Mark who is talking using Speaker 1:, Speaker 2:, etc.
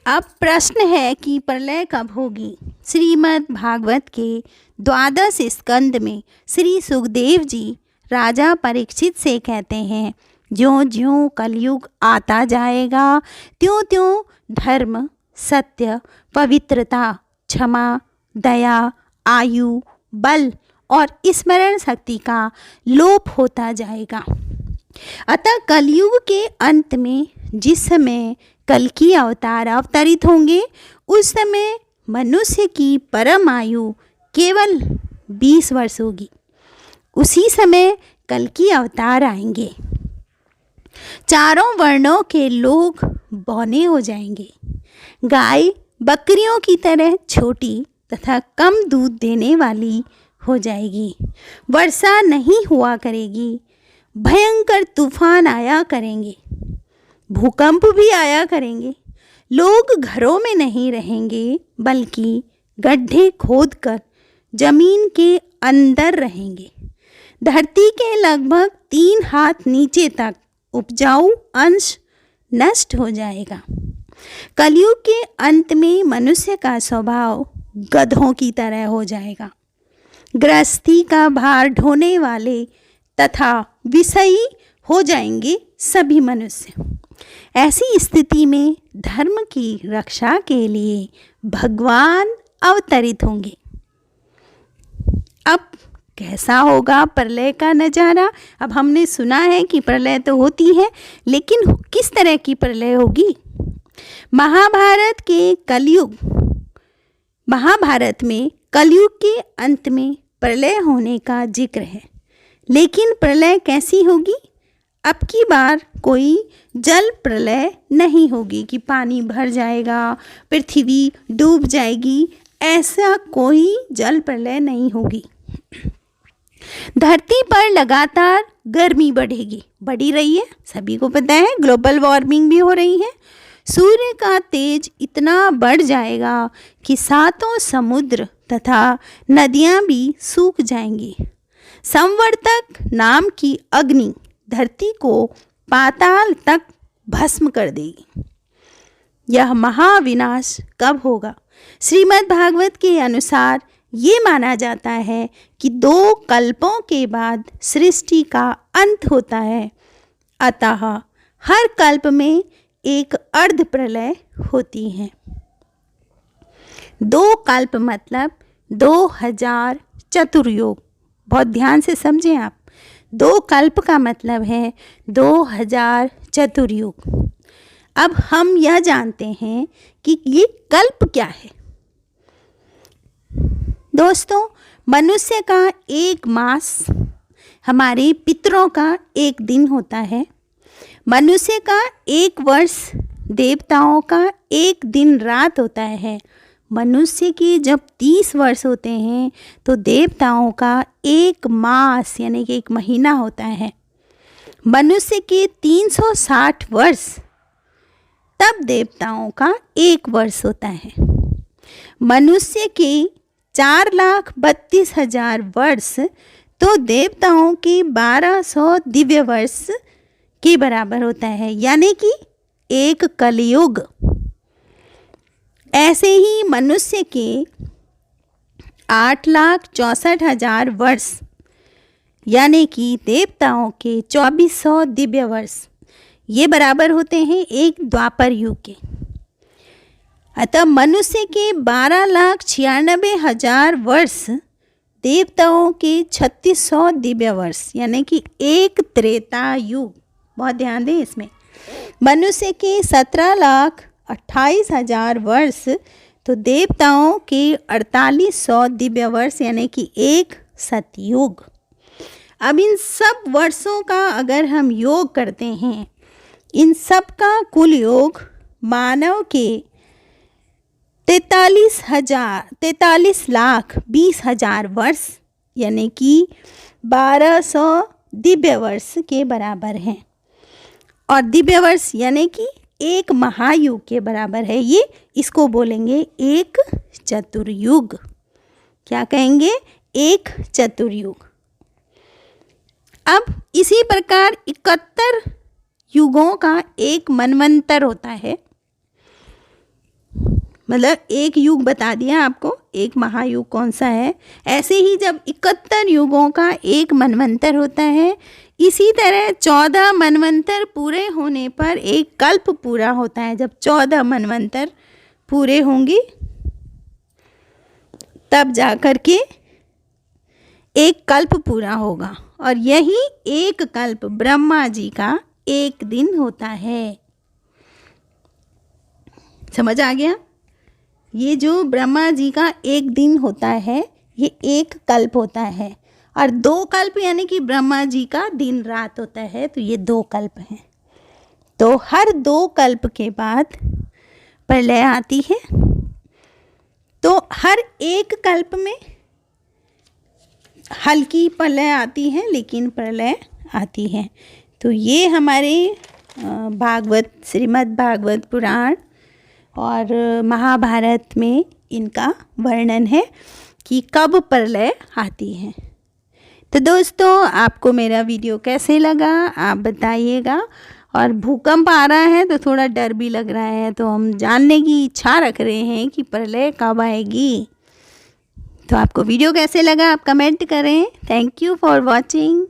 Speaker 1: अब प्रश्न है कि प्रलय कब होगी। श्रीमद् भागवत के द्वादश स्कंद में श्री सुखदेव जी राजा परीक्षित से कहते हैं, ज्यों ज्यों कलयुग आता जाएगा त्यों त्यों धर्म, सत्य, पवित्रता, क्षमा, दया, आयु, बल और स्मरण शक्ति का लोप होता जाएगा। अतः कलयुग के अंत में जिस समय कल्कि अवतार अवतरित होंगे उस समय मनुष्य की परम आयु केवल 20 वर्ष होगी। उसी समय कल्कि अवतार आएंगे। चारों वर्णों के लोग बौने हो जाएंगे। गाय बकरियों की तरह छोटी तथा कम दूध देने वाली हो जाएगी। वर्षा नहीं हुआ करेगी। भयंकर तूफान आया करेंगे। भूकंप भी आया करेंगे। लोग घरों में नहीं रहेंगे बल्कि गड्ढे खोदकर जमीन के अंदर रहेंगे। धरती के लगभग 3 हाथ नीचे तक उपजाऊ अंश नष्ट हो जाएगा। कलयुग के अंत में मनुष्य का स्वभाव गधों की तरह हो जाएगा। गृहस्थी का भार ढोने वाले तथा विषयी हो जाएंगे सभी मनुष्य। ऐसी स्थिति में धर्म की रक्षा के लिए भगवान अवतरित होंगे। अब कैसा होगा प्रलय का नज़ारा? अब हमने सुना है कि प्रलय तो होती है, लेकिन किस तरह की प्रलय होगी? महाभारत में कलयुग के अंत में प्रलय होने का जिक्र है, लेकिन प्रलय कैसी होगी? अब की बार कोई जल प्रलय नहीं होगी कि पानी भर जाएगा, पृथ्वी डूब जाएगी। ऐसा कोई जल प्रलय नहीं होगी। धरती पर लगातार गर्मी बढ़ी रही है। सभी को पता है, ग्लोबल वार्मिंग भी हो रही है। सूर्य का तेज इतना बढ़ जाएगा कि 7 समुद्र तथा नदियां भी सूख जाएंगी। संवर्तक नाम की अग्नि धरती को पाताल तक भस्म कर देगी। यह महाविनाश कब होगा? श्रीमद् भागवत के अनुसार ये माना जाता है कि 2 कल्पों के बाद सृष्टि का अंत होता है। अतः हर कल्प में एक अर्ध प्रलय होती है। 2 कल्प मतलब 2000 चतुर्युग। बहुत ध्यान से समझें आप। 2 कल्प का मतलब है 2000 चतुर्युग। अब हम यह जानते हैं कि ये कल्प क्या है। दोस्तों, मनुष्य का 1 मास हमारे पितरों का 1 दिन होता है। मनुष्य का 1 वर्ष देवताओं का 1 दिन रात होता है। मनुष्य के जब 30 वर्ष होते हैं तो देवताओं का 1 मास यानी कि 1 महीना होता है। मनुष्य के 360 वर्ष तब देवताओं का 1 वर्ष होता है। मनुष्य के 4,32,000 वर्ष तो देवताओं के 1200 दिव्य वर्ष के बराबर होता है, यानी कि 1 कलयुग। ऐसे ही मनुष्य के 8,64,000 वर्ष यानी कि देवताओं के 2400 दिव्य वर्ष, ये बराबर होते हैं 1 द्वापर युग के। अतः मनुष्य के 12,96,000 वर्ष देवताओं के 3600 दिव्य वर्ष यानी कि 1 त्रेता युग। बहुत ध्यान दें इसमें। मनुष्य के 17,28,000 वर्ष तो देवताओं के 4800 दिव्य वर्ष यानी कि 1 सतयुग। अब इन सब वर्षों का अगर हम योग करते हैं, इन सब का कुल योग मानव के 43,20,000 वर्ष यानी कि 1200 दिव्य वर्ष के बराबर हैं। और दिव्य वर्ष यानी कि 1 महायुग के बराबर है। ये इसको बोलेंगे 1 चतुर्युग। क्या कहेंगे? 1 चतुर्युग। अब इसी प्रकार 71 युगों का एक मनवंतर होता है। मतलब एक युग बता दिया आपको, एक महायुग कौन सा है। ऐसे ही जब 71 युगों का एक मनवंतर होता है, इसी तरह 14 मनवंतर पूरे होने पर एक कल्प पूरा होता है। जब 14 मनवंतर पूरे होंगे तब जाकर के एक कल्प पूरा होगा, और यही एक कल्प ब्रह्मा जी का एक दिन होता है। समझ आ गया? ये जो ब्रह्मा जी का एक दिन होता है ये एक कल्प होता है, और 2 कल्प यानी कि ब्रह्मा जी का दिन रात होता है, तो ये 2 कल्प हैं। तो हर 2 कल्प के बाद प्रलय आती है। तो हर एक कल्प में हल्की प्रलय आती है लेकिन प्रलय आती है। तो ये हमारे भागवत, श्रीमद् भागवत पुराण और महाभारत में इनका वर्णन है कि कब प्रलय आती है। तो दोस्तों, आपको मेरा वीडियो कैसे लगा आप बताइएगा। और भूकंप आ रहा है तो थोड़ा डर भी लग रहा है, तो हम जानने की इच्छा रख रहे हैं कि प्रलय कब आएगी। तो आपको वीडियो कैसे लगा आप कमेंट करें। Thank you for watching.